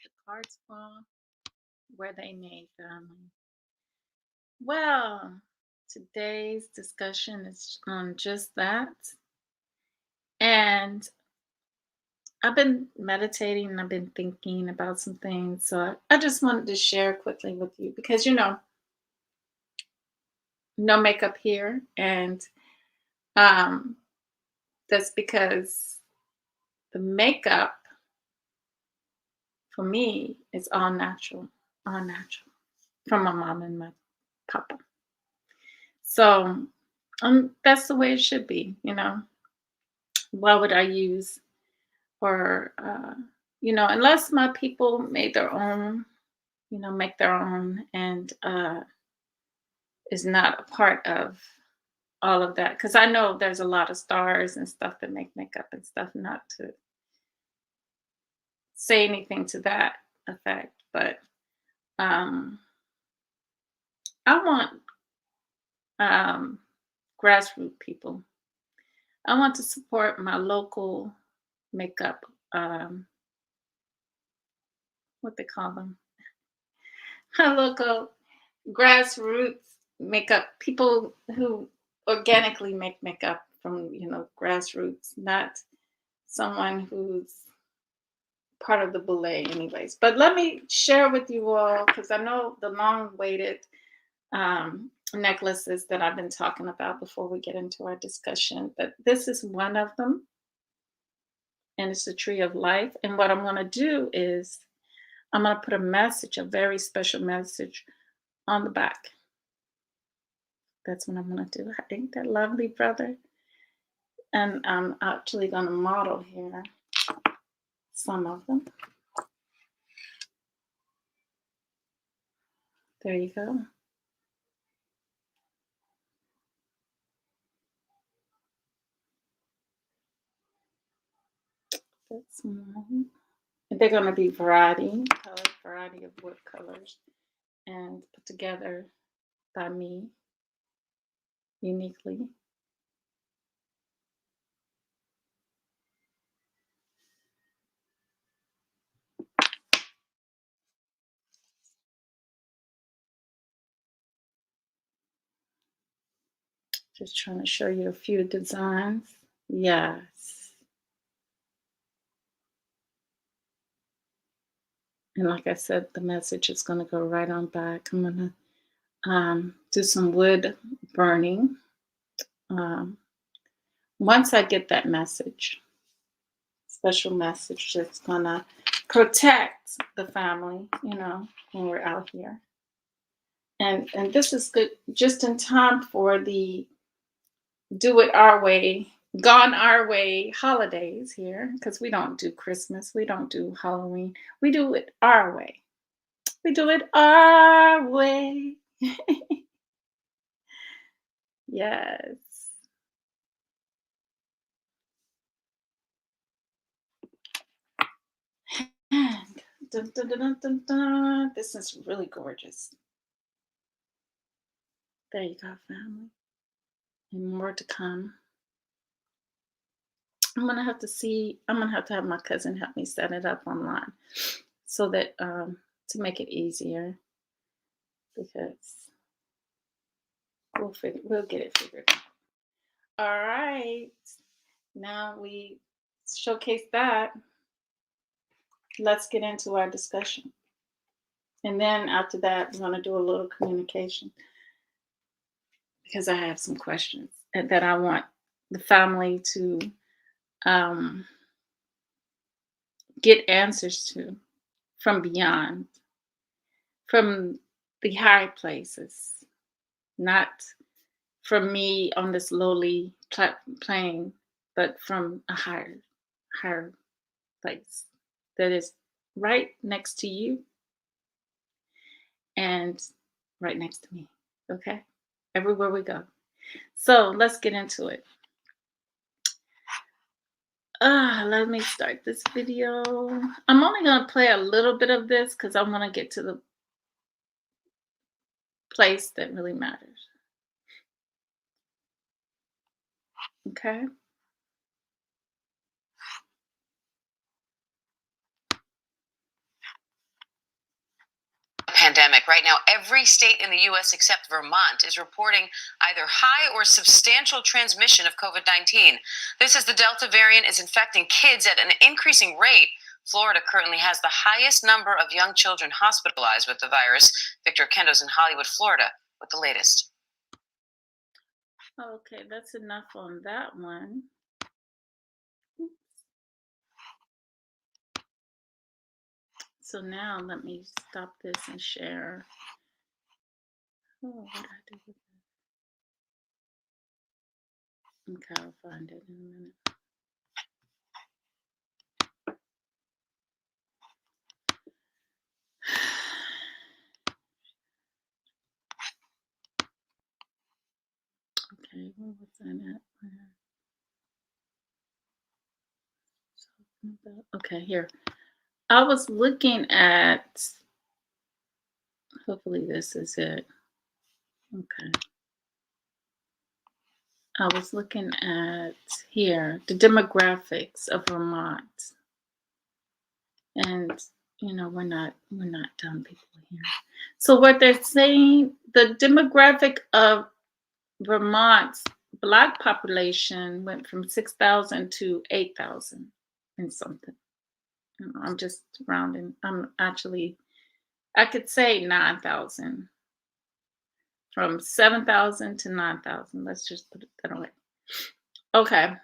the cards fall where they may, family. Well, today's discussion is on just that. And I've been meditating and I've been thinking about some things. So I just wanted to share quickly with you because, no makeup here. And um, that's because the makeup for me is all natural from my mom and my papa. So that's the way it should be. Why would I use or, unless my people made their own, make their own and is not a part of all of that. Because I know there's a lot of stars and stuff that make makeup and stuff, not to say anything to that effect, but um, I want um, grassroots people. I want to support my local makeup, um, what they call them, my local grassroots makeup people who organically make makeup from grassroots, not someone who's part of the belay anyways. But let me share with you all, because I know the long waited necklaces that I've been talking about before we get into our discussion, but this is one of them, and it's the tree of life. And what I'm going to do is I'm going to put a message, a very special message, on the back. That's what I'm going to do. Ain't that lovely, brother? And I'm actually going to model here some of them. There you go. That's one. And they're going to be variety of wood colors, and put together by me uniquely. Just trying to show you a few designs. Yes. And like I said, the message is going to go right on back. I'm going to do some wood burning. Once I get that message, special message that's going to protect the family, when we're out here. And this is good just in time for the do it our way, gone our way holidays here, because we don't do Christmas, we don't do Halloween, we do it our way. We do it our way. Yes. And dun, dun, dun, dun, dun, dun. This is really gorgeous. There you go, family. And more to come. I'm gonna have to have my cousin help me set it up online so that to make it easier, because we'll get it figured out. All right. Now we showcase that. Let's get into our discussion. And then after that, we're gonna do a little communication, because I have some questions that I want the family to um, get answers to from beyond, from the high places, not from me on this lowly plane, but from a higher place that is right next to you and right next to me. Okay, everywhere we go. So let's get into it. Let me start this video. I'm only going to play a little bit of this because I want to get to the place that really matters. Okay. pandemic. Right now, every state in the U.S. except Vermont is reporting either high or substantial transmission of COVID 19. This is the Delta variant is infecting kids at an increasing rate. Florida currently has the highest number of young children hospitalized with the virus. Victor Kendo's in Hollywood, Florida, with the latest. Okay, that's enough on that one. So now let me stop this and share. Oh, what did I do with it? Okay, I'll find it in a minute. Okay, where was that at? Okay, here. I was looking at, hopefully this is it. Okay. I was looking at here, the demographics of Vermont. And we're not dumb people here. So what they're saying, the demographic of Vermont's Black population went from 6,000 to 8,000 and something. I'm just rounding. I could say 9,000. From 7,000 to 9,000. Let's just put it that way. Okay.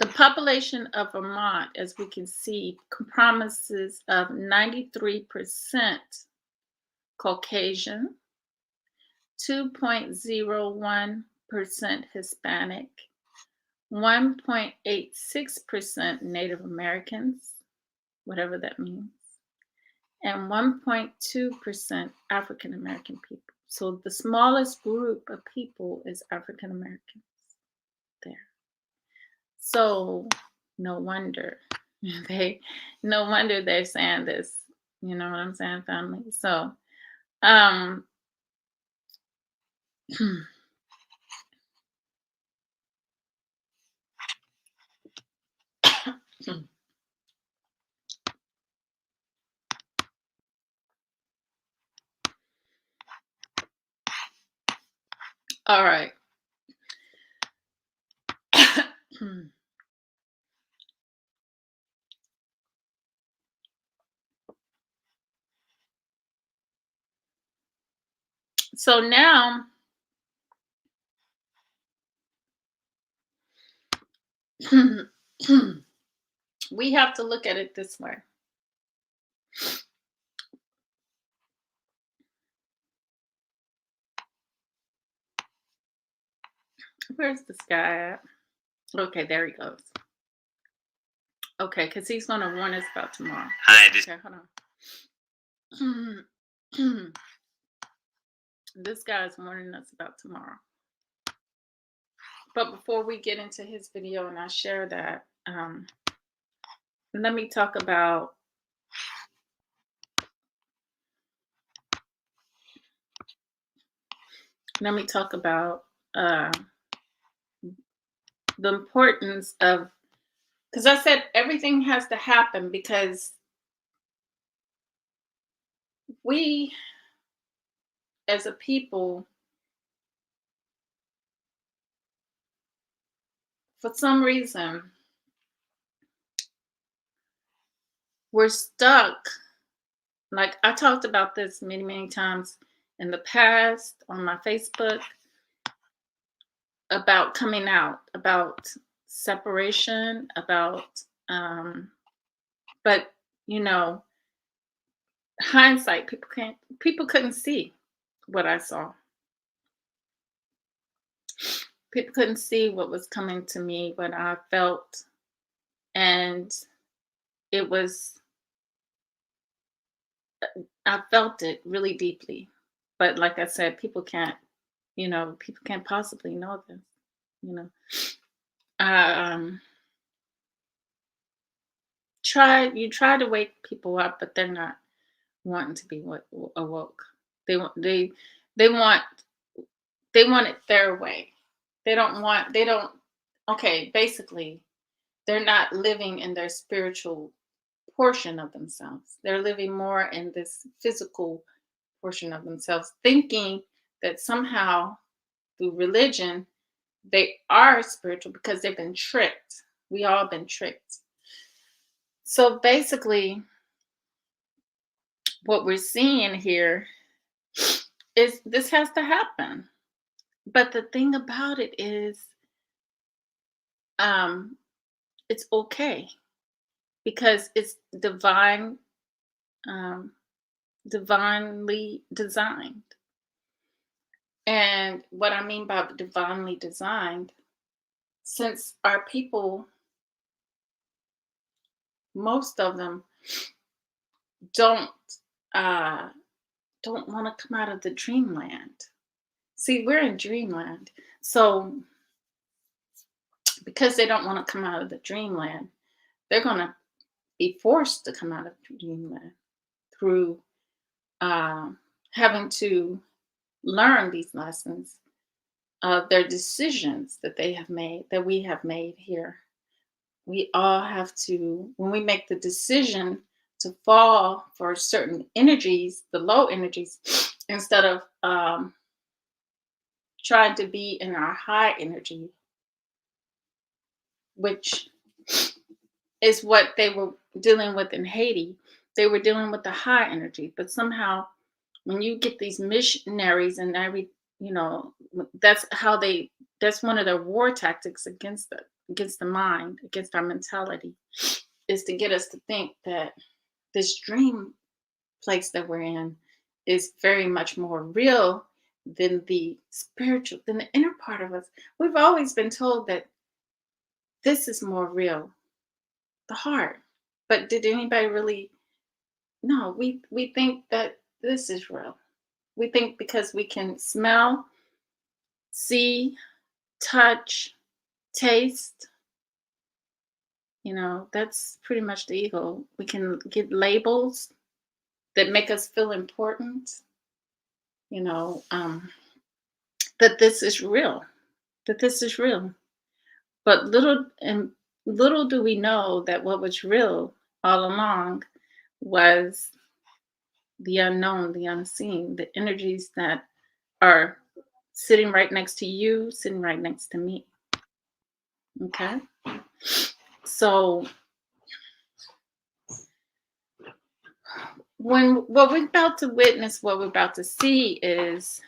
The population of Vermont, as we can see, comprises of 93% Caucasian, 2.01% Hispanic, 1.86% Native Americans, whatever that means, and 1.2% African American people. So the smallest group of people is African Americans there. So no wonder they're saying this. You know what I'm saying, family? So all right. So now we have to look at it this way. Where's this guy at? Okay, there he goes. Okay, because he's going to warn us about tomorrow. Hi, Okay, hold on. This guy's warning us about tomorrow. But before we get into his video and I share that, let me talk about the importance of, because I said everything has to happen because we as a people, for some reason, we're stuck. Like I talked about this many, many times in the past on my Facebook about coming out, about separation, about but hindsight, people couldn't see what I saw. People couldn't see what was coming to me, what I felt, and I felt it really deeply. But like I said, people can't possibly know this, try to wake people up, but they're not wanting to be awoke. They want it their way. Okay, basically they're not living in their spiritual portion of themselves. They're living more in this physical portion of themselves, thinking that somehow through religion they are spiritual because they've been tricked. We all been tricked. So basically, what we're seeing here is this has to happen. But the thing about it is, um, it's okay because it's um, divinely designed. And what I mean by divinely designed, since our people, most of them don't uh, don't want to come out of the dreamland. See, we're in dreamland, so because they don't want to come out of the dreamland, they're going to be forced to come out of dreamland through uh, having to learn these lessons of their decisions that they have made, that we have made here. We all have to, when we make the decision to fall for certain energies, the low energies, instead of trying to be in our high energy, which is what they were dealing with in Haiti. They were dealing with the high energy, but somehow when you get these missionaries and you know, that's how that's one of their war tactics against the mind, against our mentality, is to get us to think that this dream place that we're in is very much more real than the spiritual, than the inner part of us. We've always been told that this is more real, the heart. But did anybody really? No, we think that this is real. We think because we can smell, see, touch, taste, that's pretty much the ego. We can get labels that make us feel important, you know, um, that this is real, that this is real. But little do we know that what was real all along was the unknown, the unseen, the energies that are sitting right next to you, sitting right next to me. Okay. So when what we're about to witness, what we're about to see is,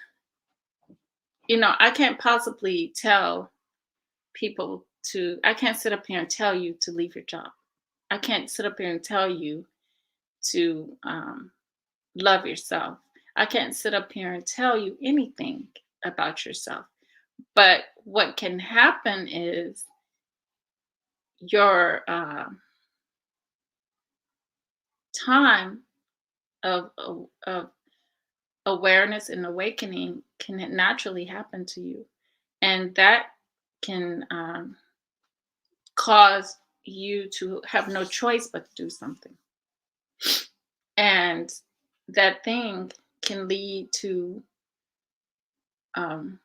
I can't possibly tell people I can't sit up here and tell you to leave your job. I can't sit up here and tell you to love yourself. I can't sit up here and tell you anything about yourself. But what can happen is your time of awareness and awakening can naturally happen to you, and that can cause you to have no choice but to do something, and that thing can lead to um,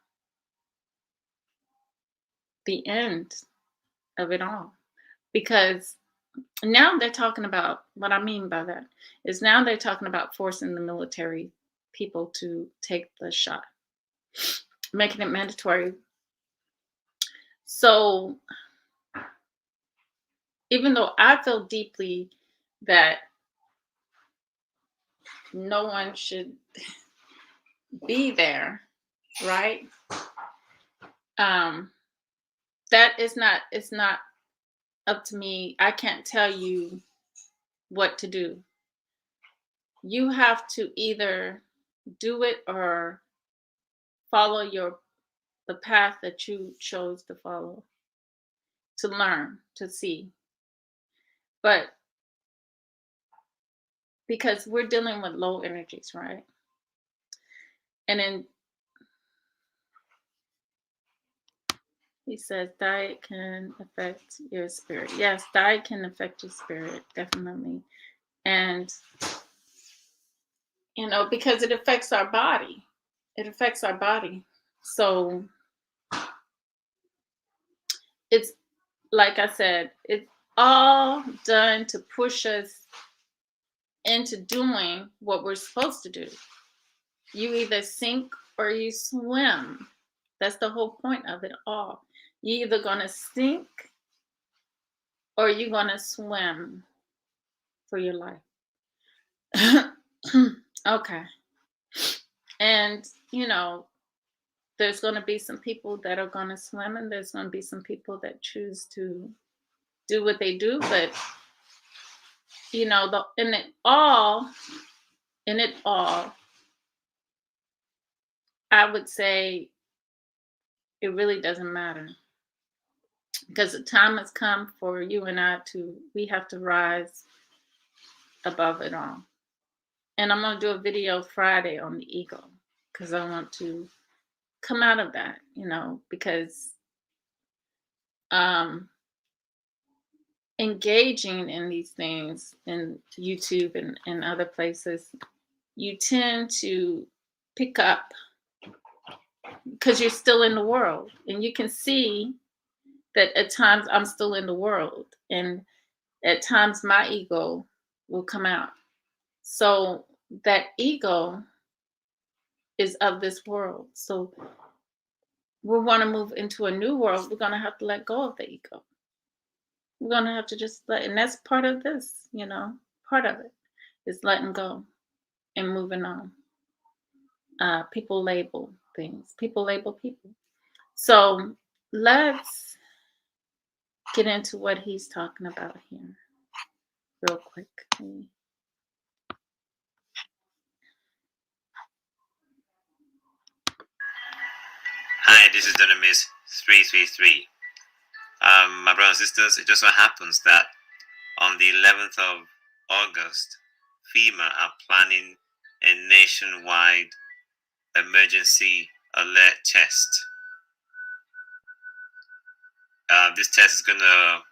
the end of it all, because now they're talking about, what I mean by that is, now they're talking about forcing the military people to take the shot, making it mandatory. So even though I feel deeply that no one should be there, right? Um, that is not, it's not up to me. I can't tell you what to do. You have to either do it or follow the path that you chose to follow, to learn, to see. But because we're dealing with low energies, right? And then he says diet can affect your spirit. Yes, diet can affect your spirit, definitely. And, because it affects our body. It affects our body. So it's, like I said, all done to push us into doing what we're supposed to do. You either sink or you swim. That's the whole point of it all. You're either going to sink or you're going to swim for your life. Okay. And, there's going to be some people that are going to swim, and there's going to be some people that choose to do what they do. But, in it all, I would say it really doesn't matter, because the time has come for you and we have to rise above it all. And I'm going to do a video Friday on the ego, because I want to come out of that, because engaging in these things in YouTube and other places, you tend to pick up, because you're still in the world, and you can see that at times I'm still in the world, and at times my ego will come out. So that ego is of this world. So we want to move into a new world. We're going to have to let go of the ego. We're going to have to just and that's part of this, part of it is letting go and moving on. People label things. People label people. So let's get into what he's talking about here real quick. Hi, this is Dunamis 333. My brothers and sisters, it just so happens that on the 11th of August, FEMA are planning a nationwide emergency alert test. This test is going to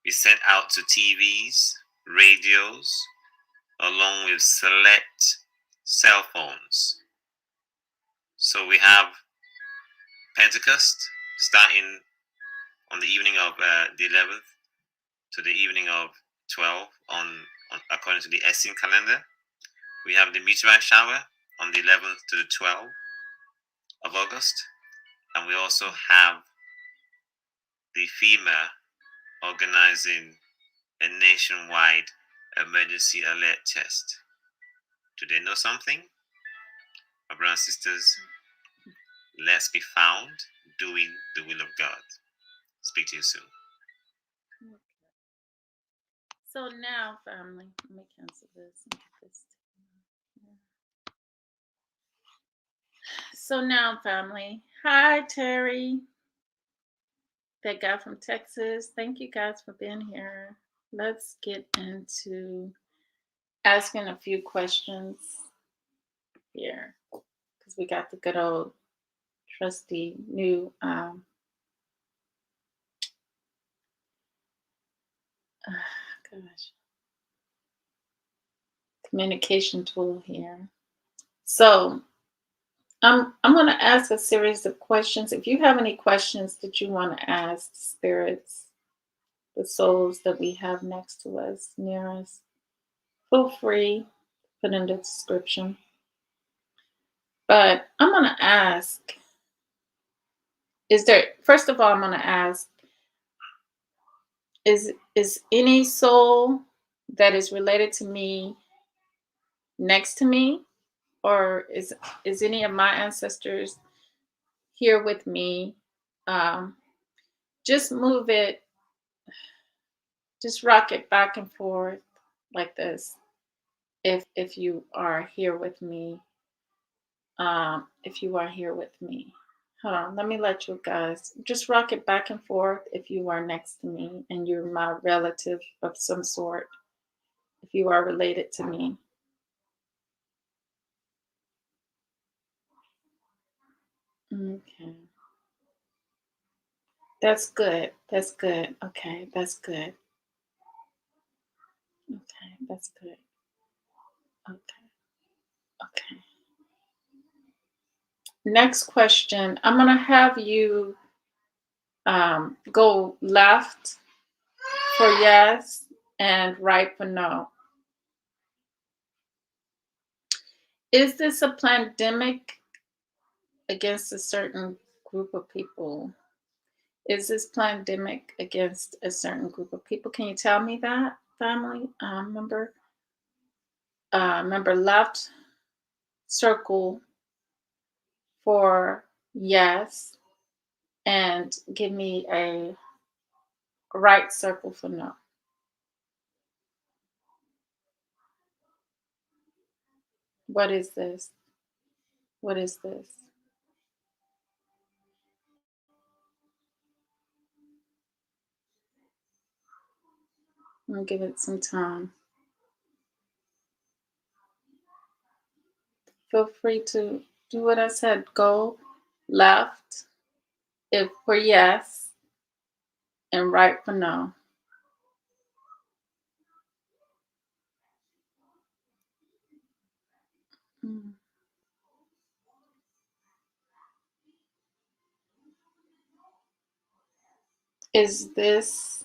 be sent out to TVs, radios, along with select cell phones. So we have Pentecost starting on the evening of the 11th to the evening of 12 on according to the Essene calendar. We have the meteorite shower on the 11th to the 12th of August. And we also have the FEMA organizing a nationwide emergency alert test. Do they know something? My brothers and sisters, let's be found doing the will of God. Speak to you soon. Okay. So now, family, let me cancel this and get this. So now, family, hi, Terry. That guy from Texas. Thank you guys for being here. Let's get into asking a few questions here, because we got the good old trusty new communication tool here. So I'm going to ask a series of questions. If you have any questions that you want to ask spirits, the souls that we have next to us, near us, feel free, put in the description. But I'm going to ask, first of all, I'm going to ask, is any soul that is related to me next to me? Or is any of my ancestors here with me? Just move it, just rock it back and forth like this. If you are here with me, if you are here with me, hold on. Let me let you guys just rock it back and forth. If you are next to me and you're my relative of some sort, if you are related to me. Okay. That's good. That's good. Okay, that's good. Okay, that's good. Okay. Okay. Next question. I'm going to have you go left for yes and right for no. Is this a pandemic against a certain group of people? Is this pandemic against a certain group of people? Can you tell me that, family? Remember left circle for yes and give me a right circle for no. What is this? What is this? I'm gonna give it some time. Feel free to do what I said. Go left if for yes and right for no. Mm. Is this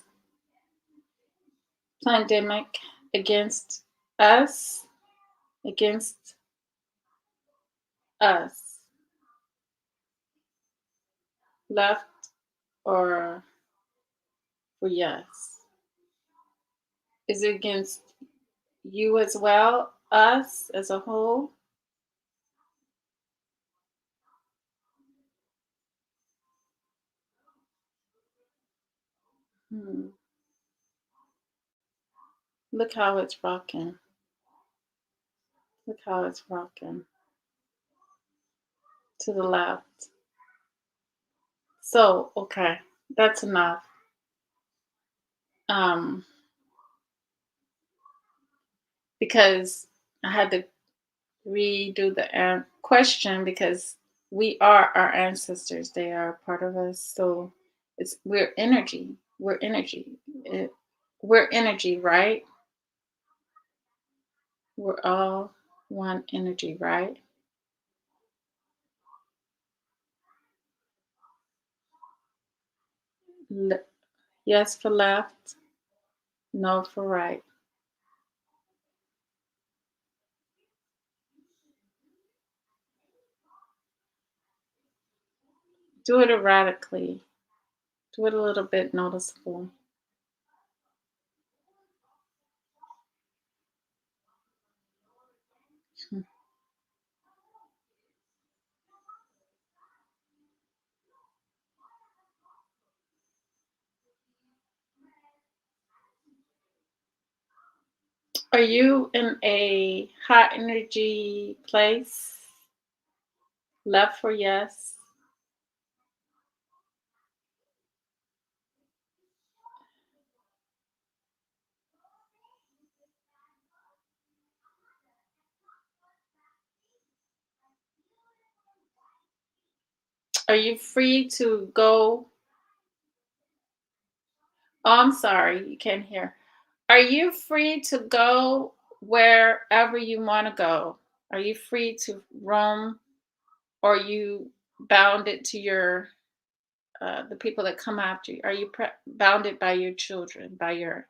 pandemic against us? Against us? Left or for yes? Is it against you as well? Us as a whole? Hmm. Look how it's rocking. Look how it's rocking to the left. So, okay, that's enough. Um, because I had to redo the question because we are our ancestors. They are part of us. So we're energy. We're energy. We're energy, right? We're all one energy, right? Le- yes for left, no for right. Do it erratically. Do it a little bit noticeable. Hmm. Are you in a high energy place? Left for yes. Are you free to go? Oh, I'm sorry, you can't hear. Are you free to go wherever you want to go? Are you free to roam, or are you bounded to your the people that come after you? Are you bounded by your children, by your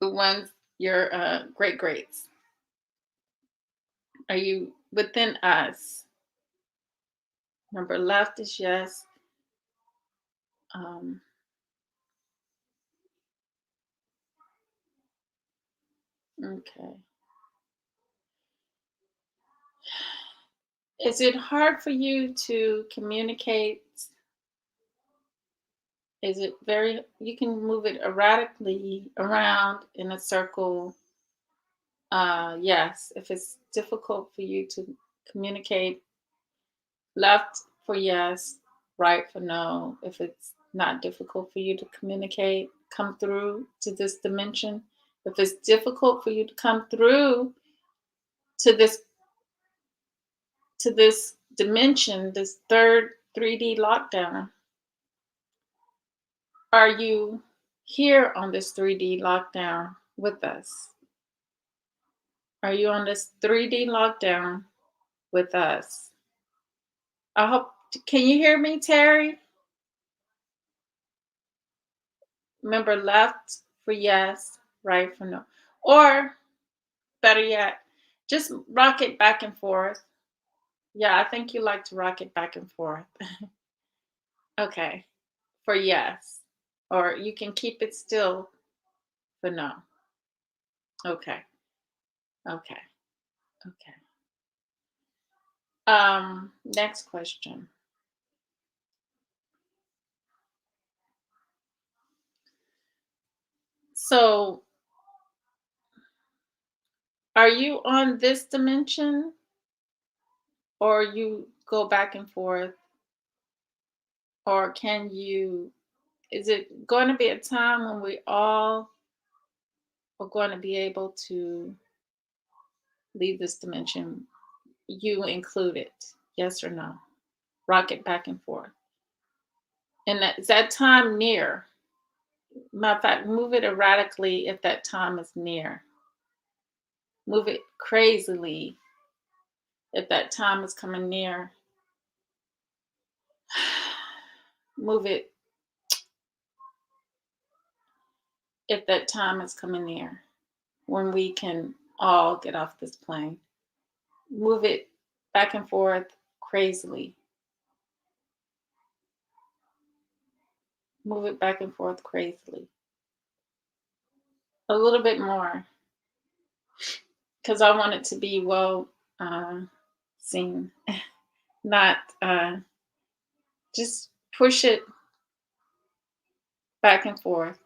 the ones your great greats? Are you within us? Remember, left is yes. Um, okay. Is it hard for you to communicate? Is it very, you can move it erratically around in a circle? Yes. If it's difficult for you to communicate, left for yes, right for no. If it's not difficult for you to communicate, come through to this dimension. If it's difficult for you to come through to this dimension, this third 3D lockdown, are you here on this 3D lockdown with us? Are you on this 3D lockdown with us? I hope Can you hear me, Terry? Remember, left for yes, right for no. Or better yet, just rock it back and forth. Yeah, I think you like to rock it back and forth. Okay, for yes. Or you can keep it still for no. Okay, okay, okay. Next question. So, are you on this dimension or you go back and forth? Or is it going to be a time when we all are going to be able to leave this dimension, you included? Yes or no? Rock it back and forth. And is that time near? Matter of fact, move it erratically if that time is near. Move it crazily if that time is coming near. Move it if that time is coming near when we can all get off this plane. Move it back and forth crazily. Move it back and forth crazily. A little bit more, because I want it to be well seen, not just push it back and forth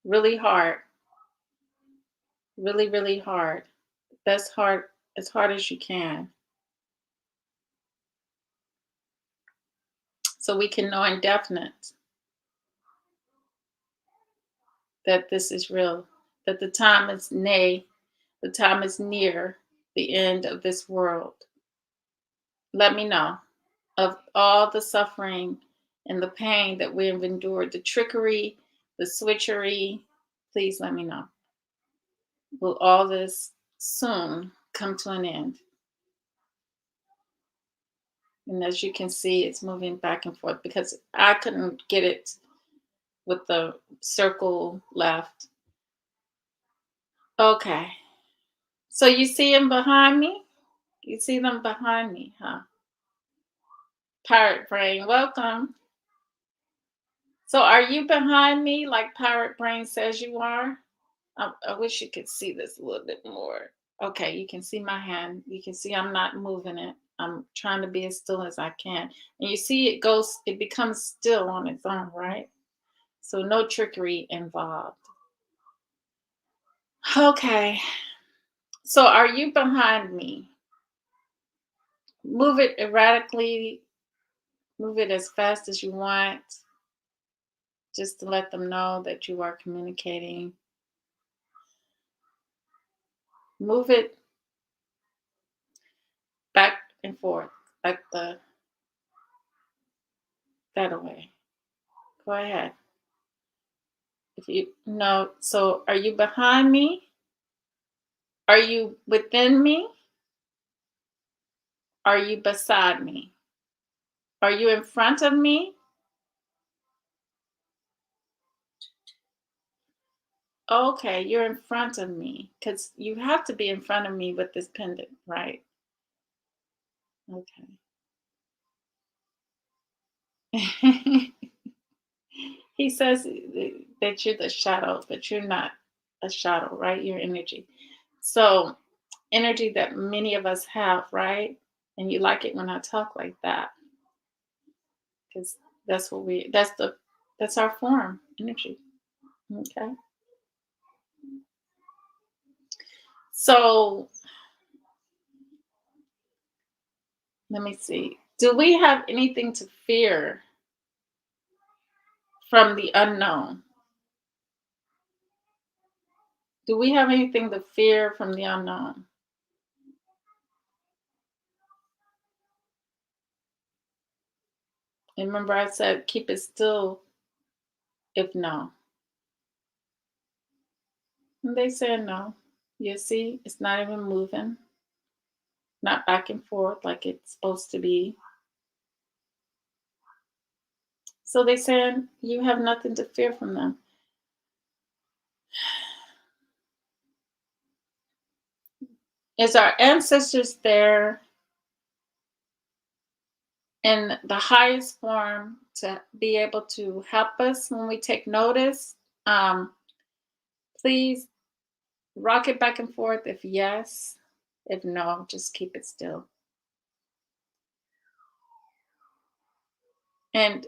really hard, really, really hard. Best hard, as hard as you can, so we can know indefinite that this is real, that the time is the time is near the end of this world. Let me know of all the suffering and the pain that we have endured, the trickery, the switchery. Please let me know. Will all this soon come to an end? And as you can see, it's moving back and forth because I couldn't get it with the circle left. Okay. So you see them behind me? You see them behind me, huh? Pirate Brain, welcome. So are you behind me like Pirate Brain says you are? I wish you could see this a little bit more. Okay, you can see my hand. You can see I'm not moving it. I'm trying to be as still as I can. And you see it becomes still on its own, right? So no trickery involved. Okay. So are you behind me? Move it erratically, move it as fast as you want, just to let them know that you are communicating. Move it back and forth, like that away. Go ahead. If you know, so are you behind me? Are you within me? Are you beside me? Are you in front of me? Okay, you're in front of me because you have to be in front of me with this pendant, right? Okay. He says that you're the shadow, but you're not a shadow, right? You're energy. So, energy that many of us have, right? And you like it when I talk like that because that's our form, energy. Okay. So, let me see. Do we have anything to fear from the unknown? Do we have anything to fear from the unknown? And remember, I said keep it still if no. And they said no. You see, it's not even moving. not back and forth like it's supposed to be. So they saying you have nothing to fear from them. Is our ancestors there in the highest form to be able to help us when we take notice? Please rock it back and forth if yes. If no, just keep it still. And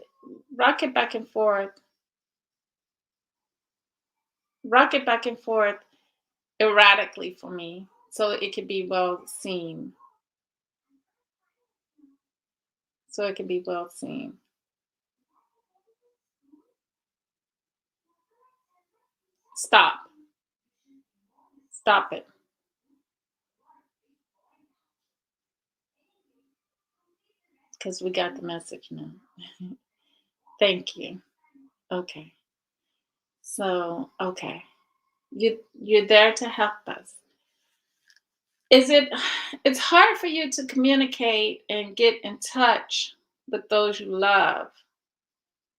rock it back and forth. Rock it back and forth erratically for me so it could be well seen. So it can be well seen. Stop. Stop it. Because we got the message now. Thank you. Okay. So, okay. You're there to help us. Is it it's hard for you to communicate and get in touch with those you love,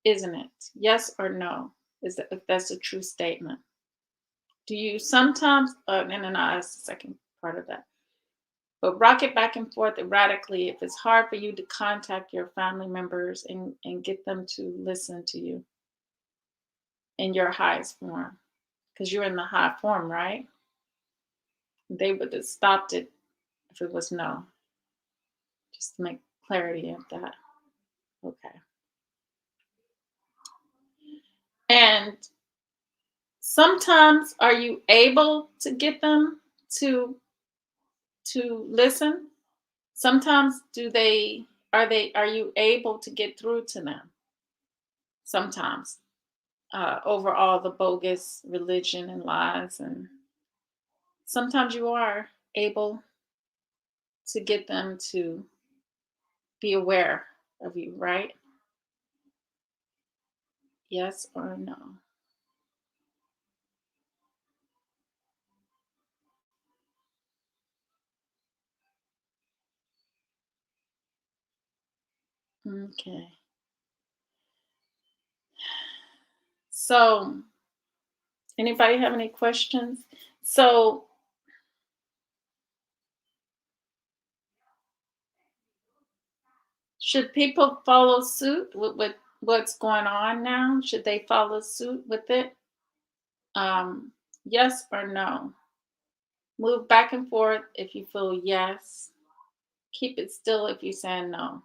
isn't it? Yes or no? Is that if that's a true statement? Do you sometimes and then I'll ask the second part of that. But rock it back and forth erratically if it's hard for you to contact your family members and get them to listen to you in your highest form. Because you're in the high form, right? They would have stopped it if it was no. Just to make clarity of that. Okay. And sometimes are you able to get them to listen? Sometimes are you able to get through to them? Sometimes. Over all the bogus religion and lies, and sometimes you are able to get them to be aware of you, right? Yes or no? Okay. So, anybody have any questions? So, should people follow suit with what's going on now? Should they follow suit with it? Yes or no? Move back and forth if you feel yes. Keep it still if you're saying no.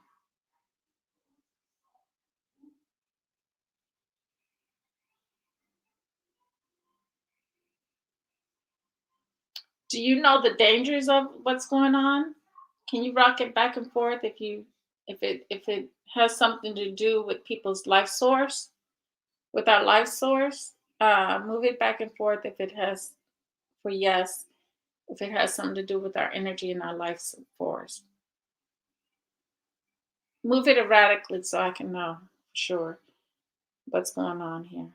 Do you know the dangers of what's going on? Can you rock it back and forth if it has something to do with people's life source, with our life source? Move it back and forth if it has for yes, if it has something to do with our energy and our life force. Move it erratically so I can know for sure what's going on here.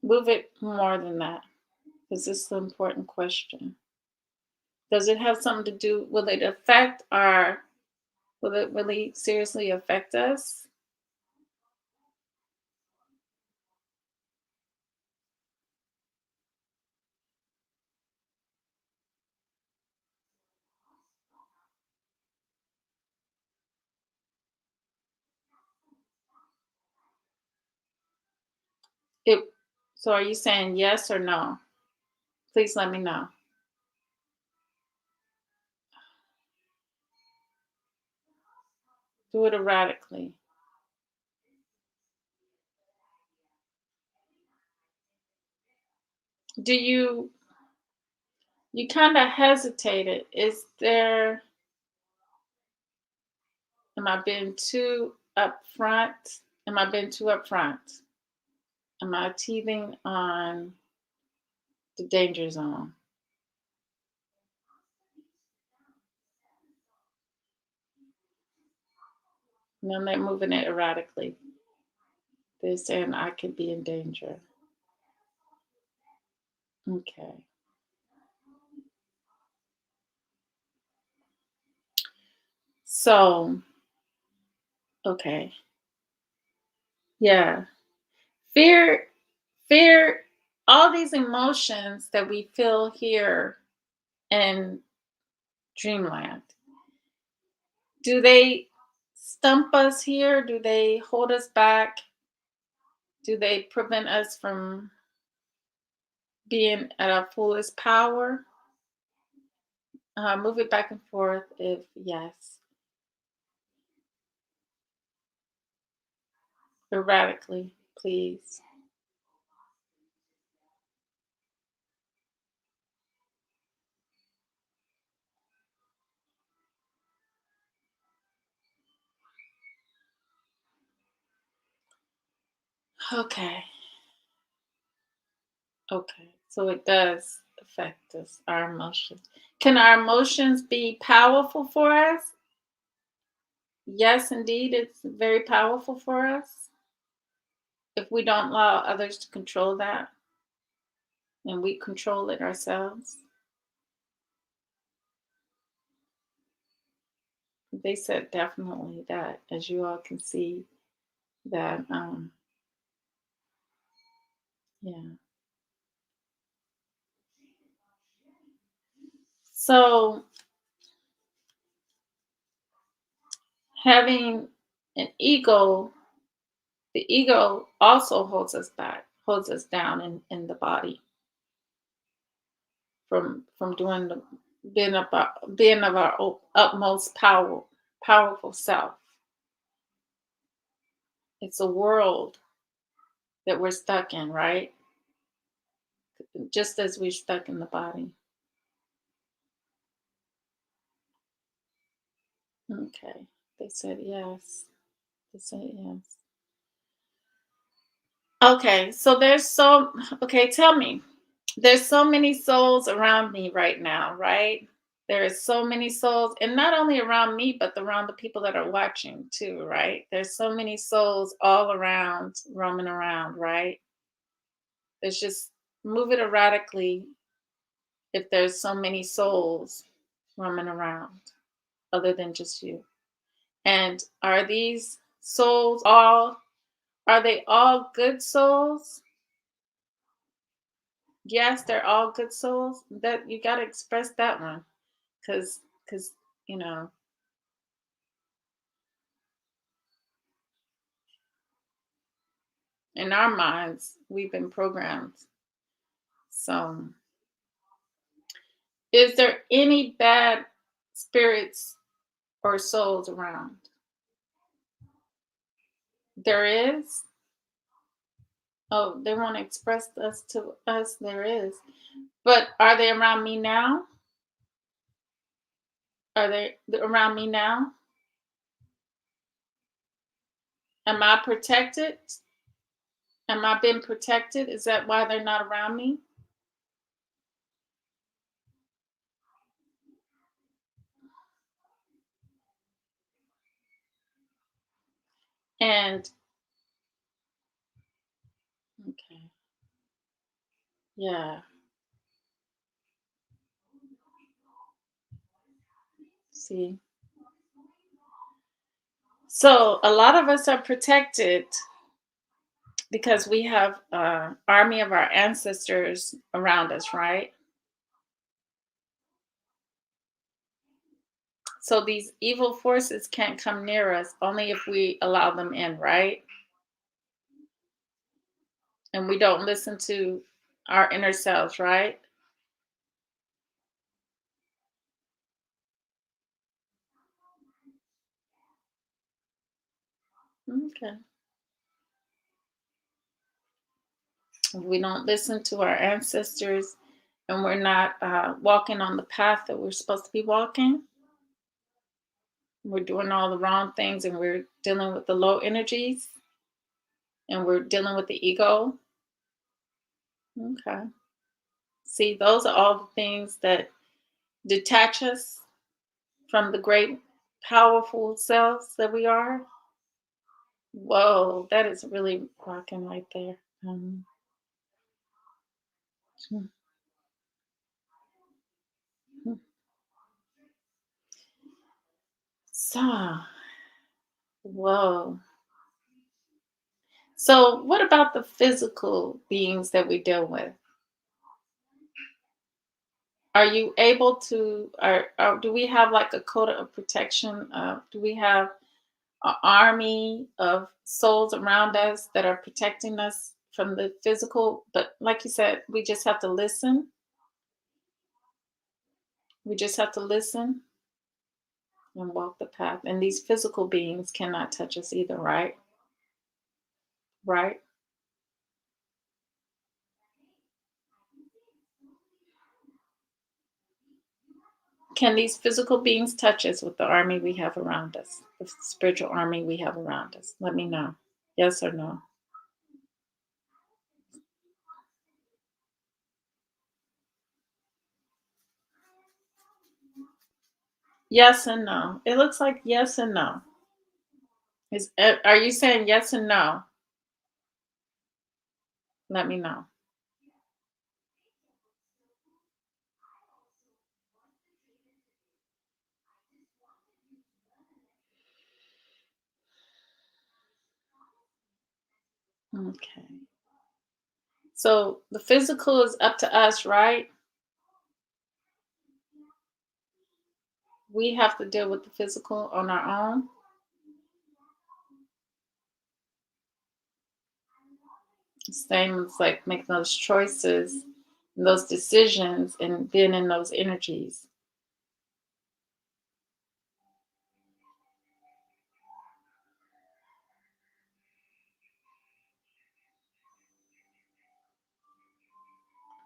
Move it more than that because this is an important question. Does it have something to do? Will it affect our? Will it really seriously affect us? It, so are you saying yes or no? Please let me know. Do it erratically. Do you kind of hesitated? Is there am I being too upfront? Am I being too upfront? Am I teething on the danger zone? No, they're moving it erratically. They're saying I could be in danger. Okay. So, okay. Yeah. Fear, fear, all these emotions that we feel here in dreamland, do they stump us here? Do they hold us back? Do they prevent us from being at our fullest power? Move it back and forth if yes. Erratically, please. Okay. Okay. So it does affect us, our emotions. Can our emotions be powerful for us? Yes, indeed, it's very powerful for us if we don't allow others to control that and we control it ourselves. They said definitely that, as you all can see, that yeah. So having an ego, the ego also holds us back, holds us down in the body from doing the being of our utmost powerful self. It's a world that we're stuck in, right? Just as we're stuck in the body. Okay. They said yes. They said yes. Okay, so okay, tell me. There's so many souls around me right now, right? There is so many souls, and not only around me, but around the people that are watching too, right? There's so many souls all around, roaming around, right? There's just move it erratically if there's so many souls roaming around, other than just you. And are these souls are they all good souls? Yes, they're all good souls. That you got to express that one, because you know, in our minds we've been programmed. So, is there any bad spirits or souls around? There is. Oh, they want to express us to us. There is, but are they around me now? Are they around me now? Am I protected? Am I being protected? Is that why they're not around me? And okay, yeah. See, so a lot of us are protected because we have army of our ancestors around us, right? So these evil forces can't come near us only if we allow them in, right? And we don't listen to our inner selves, right? Okay. If we don't listen to our ancestors and we're not walking on the path that we're supposed to be walking, we're doing all the wrong things and we're dealing with the low energies and we're dealing with the ego. Okay. See, those are all the things that detach us from the great, powerful selves that we are. Whoa, that is really rocking right there. Hmm. So, whoa. So, what about the physical beings that we deal with? Are you able to, or do we have like a code of protection? Do we have an army of souls around us that are protecting us from the physical? But like you said, we just have to listen. We just have to listen and walk the path. And these physical beings cannot touch us either, right? Right? Can these physical beings touch us with the army we have around us, the spiritual army we have around us? Let me know. Yes or no? Yes and no. It looks like yes and no. Are you saying yes and no? Let me know. Okay. So the physical is up to us, right? We have to deal with the physical on our own. Same as like making those choices, and those decisions, and being in those energies.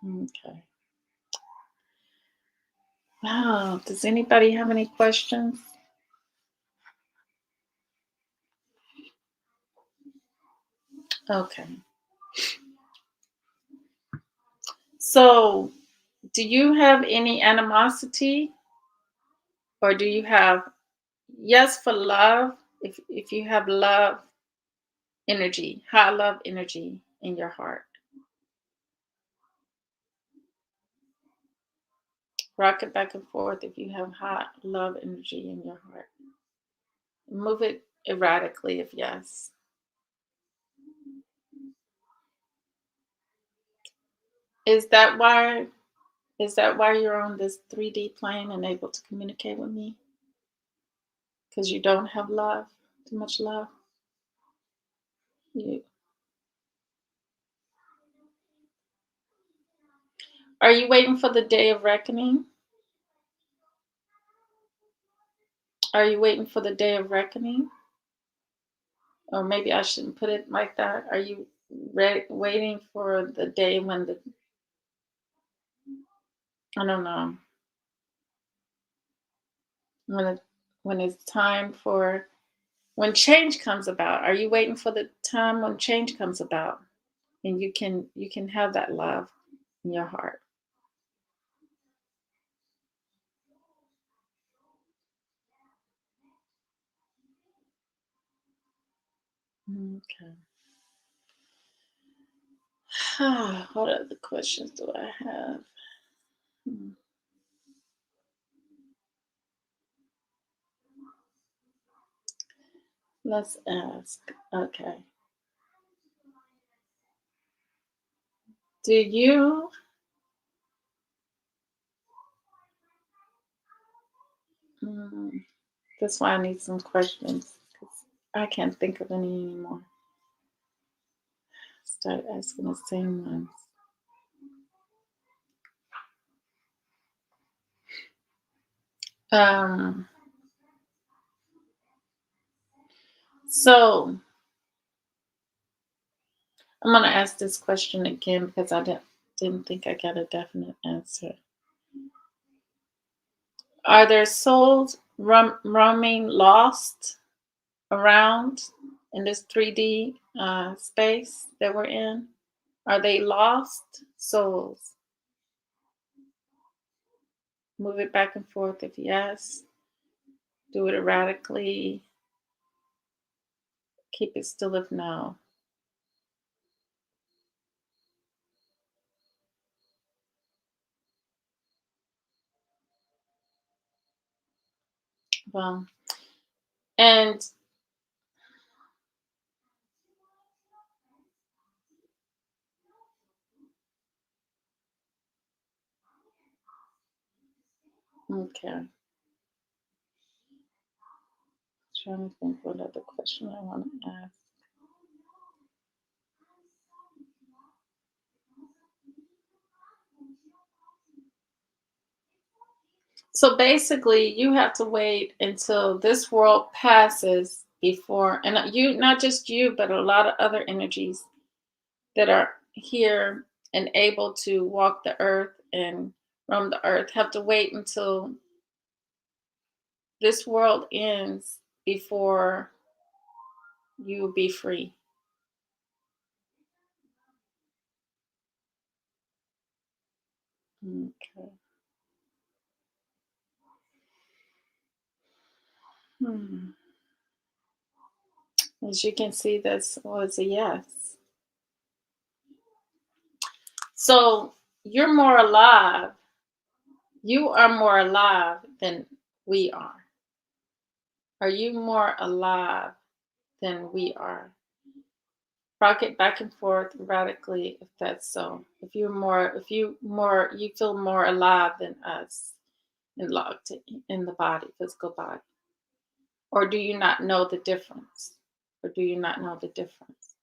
Okay. Wow. Does anybody have any questions? Okay. So, do you have any animosity, or do you have yes for love? If you have love energy, high love energy in your heart, rock it back and forth. If you have high love energy in your heart, move it erratically. If yes, is that why? Is that why you're on this 3D plane and able to communicate with me? Because you don't have love, too much love. You Are you waiting for the day of reckoning? Are you waiting for the day of reckoning? Or maybe I shouldn't put it like that. Are you waiting for the day when I don't know, when it, when it's time for when change comes about? Are you waiting for the time when change comes about and you can have that love in your heart? Okay. What other questions do I have? Hmm. Let's ask. Okay. Do you mm, That's why I need some questions, 'cause I can't think of any anymore. Start asking the same ones. Um, so I'm gonna ask this question again because I didn't think I got a definite answer. Are there souls roaming lost around in this 3D space that we're in? Are they lost souls? Move it back and forth if yes. Do it erratically. Keep it still if no. Well, And okay, trying to think what other question I want to ask. So basically, you have to wait until this world passes before, and you, not just you, but a lot of other energies that are here and able to walk the earth and roam the earth have to wait until this world ends before you be free. Okay. Hmm. As you can see, this was a yes. So you're more alive. You are more alive than we are. Are you more alive than we are? Rocket back and forth radically if that's so. If you feel more alive than us and locked in the body, physical body. Or do you not know the difference? Or do you not know the difference?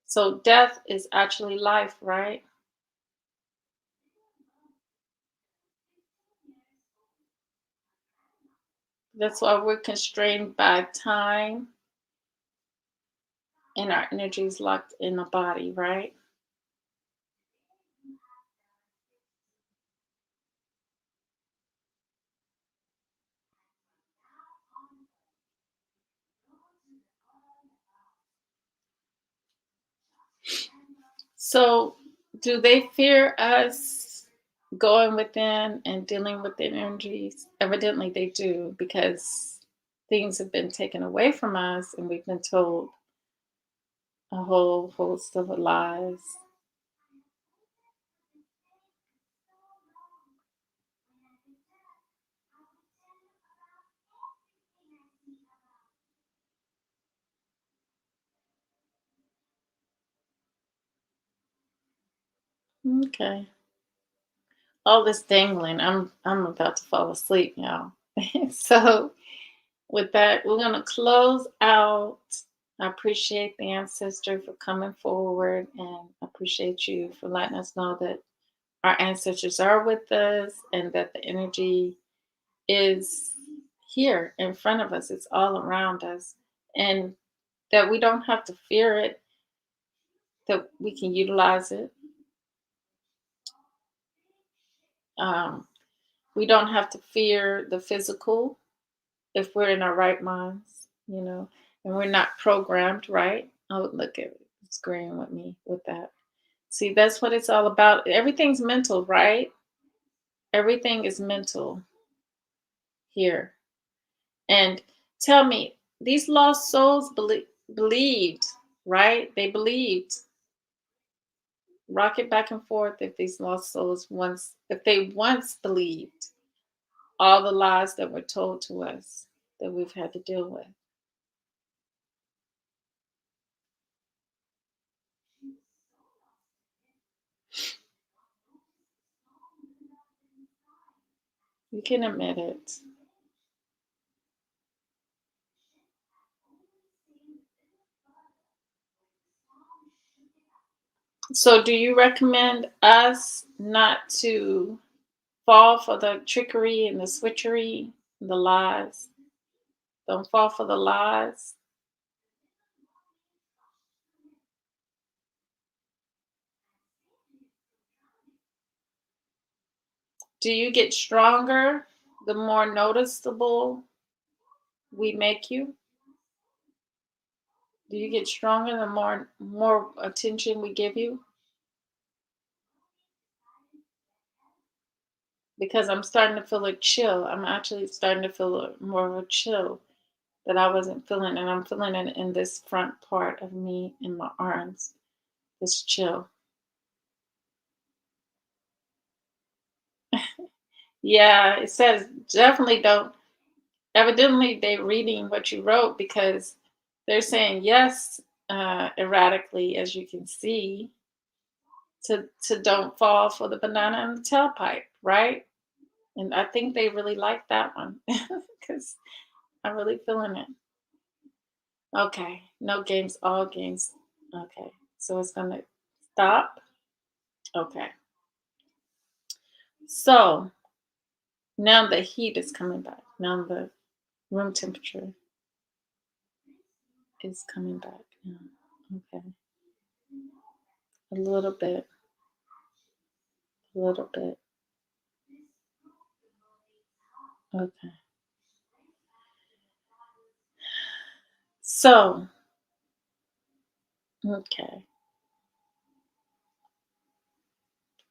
So death is actually life, right? That's why we're constrained by time and our energy is locked in the body, right? So do they fear us going within and dealing with the energies? Evidently they do, because things have been taken away from us and we've been told a whole host of lies. Okay. All this dangling, I'm about to fall asleep now. So with that, we're gonna close out. I appreciate the ancestor for coming forward, and I appreciate you for letting us know that our ancestors are with us and that the energy is here in front of us. It's all around us. And that we don't have to fear it, that we can utilize it. Um, we don't have to fear the physical if we're in our right minds, and we're not programmed, right? Oh, look at it. It's agreeing with me with that. See, that's what it's all about. Everything's mental, right? Everything is mental here. And tell me, these lost souls believed, right? They believed. Rock it back and forth if these lost souls if they once believed all the lies that were told to us that we've had to deal with. You can admit it. So, do you recommend us not to fall for the trickery and the switchery, the lies? Don't fall for the lies. Do you get stronger the more noticeable we make you? Do you get stronger the more attention we give you? Because I'm starting to feel a chill. I'm actually starting to feel more of a chill that I wasn't feeling, and I'm feeling it in this front part of me in my arms. This chill. Yeah, it says definitely don't. Evidently, they're reading what you wrote because they're saying yes erratically, as you can see, to don't fall for the banana in the tailpipe, right? And I think they really like that one because I'm really feeling it. Okay, no games, all games. Okay, so it's gonna stop. Okay, so now the heat is coming back. Now the room temperature is coming back now. Okay, a little bit, a little bit. Okay, so okay,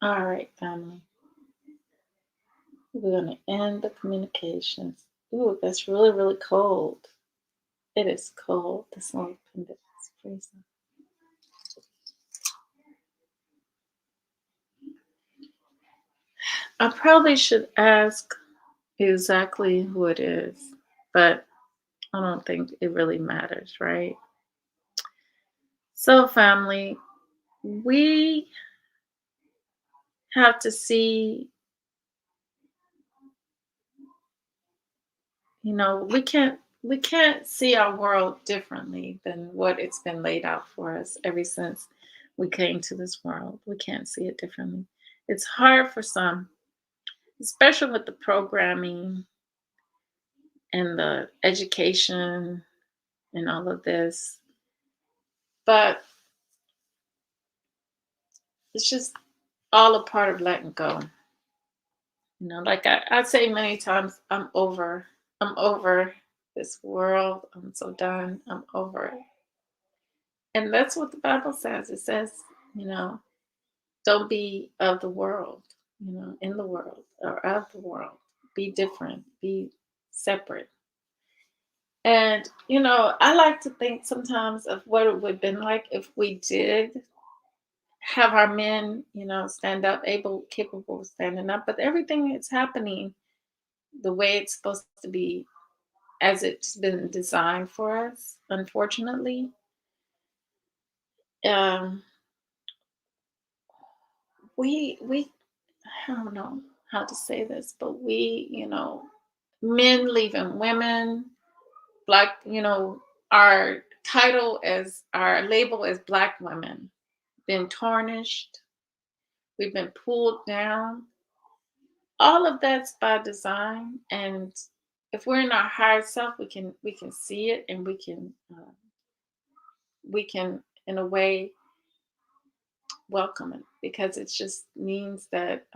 all right, family. We're gonna end the communications. Ooh, that's really, really cold. It is cold. This little pendant is freezing. I probably should ask exactly who it is, but I don't think it really matters, right? So, family, we have to see, we can't see our world differently than what it's been laid out for us ever since we came to this world. We can't see it differently. It's hard for some, especially with the programming and the education and all of this. But it's just all a part of letting go. Like I say many times, I'm over this world. I'm so done. I'm over it. And that's what the Bible says. It says, you know, don't be of the world, in the world or of the world. Be different, be separate. And, I like to think sometimes of what it would have been like if we did have our men, stand up, able, capable of standing up. But everything is happening the way it's supposed to be, as it's been designed for us. Unfortunately, um, we I don't know how to say this, but men leaving women, black, our title as our label as black women been tarnished. We've been pulled down. All of that's by design, and if we're in our higher self, we can see it, and we can in a way welcome it, because it just means that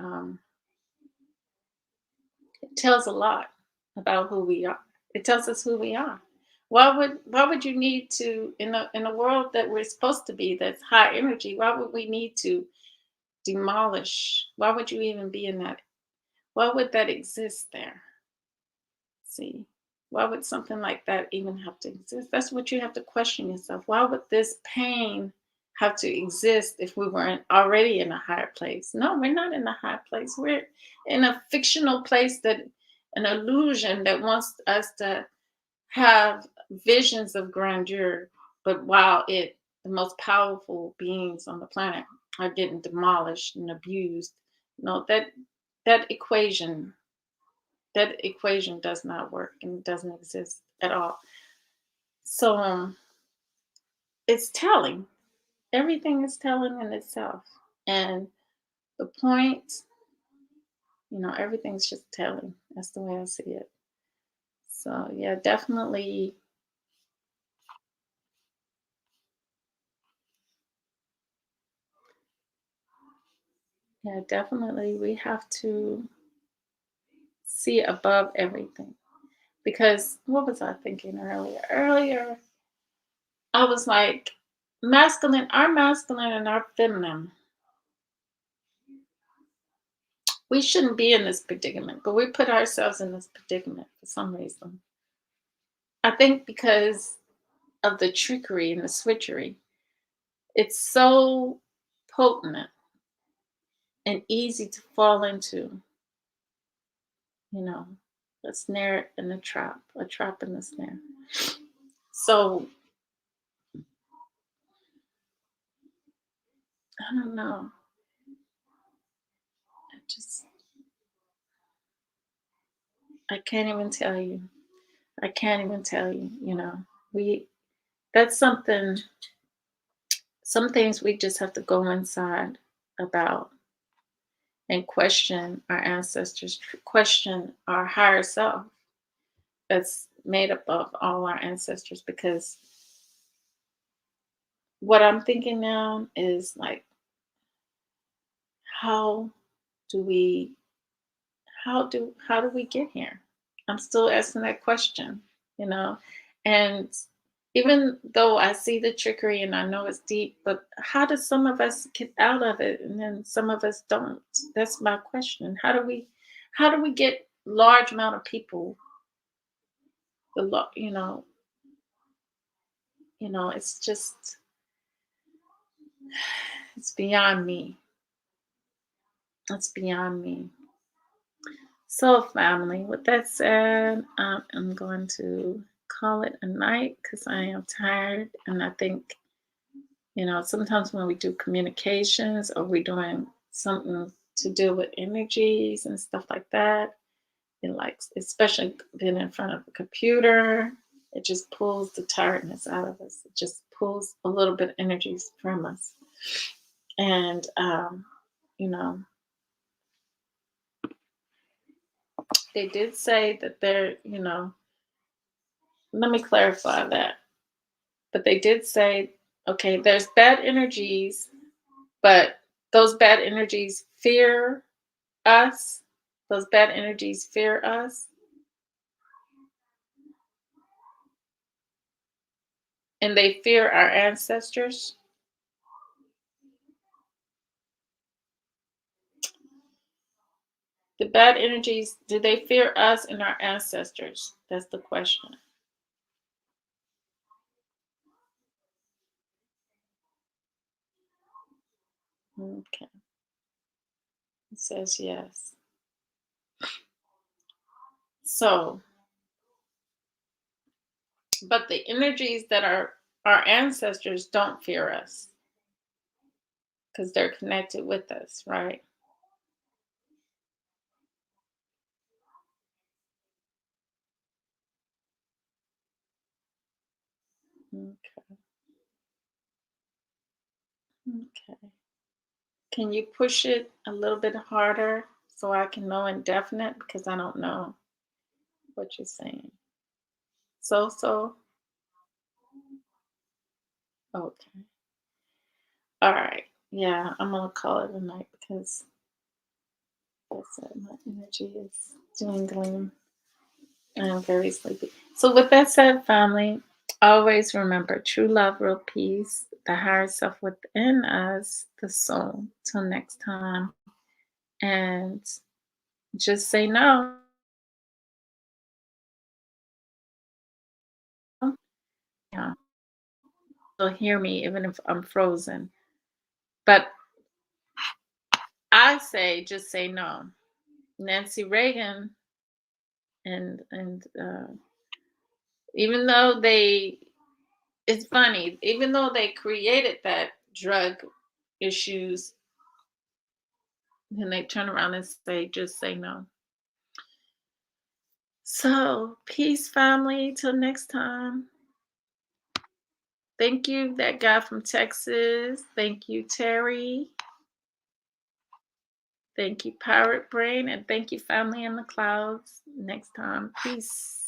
it tells a lot about who we are. It tells us who we are. Why would you need to, in a world that we're supposed to be, that's high energy? Why would we need to demolish? Why would you even be in that? Why would that exist there? See, why would something like that even have to exist? That's what you have to question yourself. Why would this pain have to exist if we weren't already in a higher place? No, we're not in a high place. We're in a fictional place, that an illusion that wants us to have visions of grandeur. But while the most powerful beings on the planet are getting demolished and abused, no, that equation that equation does not work and doesn't exist at all. So it's telling. Everything is telling in itself. And the point, everything's just telling. That's the way I see it. So definitely we have to see above everything. Because what was I thinking earlier? Earlier, I was like, our masculine and our feminine, we shouldn't be in this predicament, but we put ourselves in this predicament for some reason. I think because of the trickery and the switchery. It's so potent and easy to fall into. you know, a snare and a trap in the snare. So I don't know. Just I can't even tell you. I can't even tell you, We that's something some things we just have to go inside about and question our ancestors, question our higher self that's made up of all our ancestors, because what I'm thinking now is like, how do we how do we get here? I'm still asking that question, you know. And even though I see the trickery and I know it's deep, but how do some of us get out of it and then some of us don't? That's my question. How do we get large amount of people, it's just it's beyond me. It's beyond me. So, family, with that said, I'm going to call it a night because I am tired. And I think, sometimes when we do communications or we're doing something to deal with energies and stuff like that, it likes, especially being in front of a computer, it just pulls the tiredness out of us. It just pulls a little bit of energies from us. And, you know, they did say that let me clarify that. But they did say, okay, there's bad energies, but those bad energies fear us. Those bad energies fear us. And they fear our ancestors. The bad energies, do they fear us and our ancestors? That's the question. Okay. It says yes. So, but the energies that are our ancestors don't fear us because they're connected with us, right? Okay. Okay. Can you push it a little bit harder so I can know indefinite, because I don't know what you're saying. So, okay. All right. Yeah, I'm gonna call it a night because that's it. My energy is dwindling and I'm very sleepy. So with that said, family, always remember true love, real peace, the higher self within us, the soul. Till next time. And just say no. Yeah. You'll hear me even if I'm frozen. But I say just say no. Nancy Reagan and even though it's funny, even though they created that drug issues, then they turn around and say just say no. So peace, family. Till next time. Thank you, that guy from Texas. Thank you, Terry. Thank you, Pirate Brain, and thank you, family in the clouds. Next time, peace.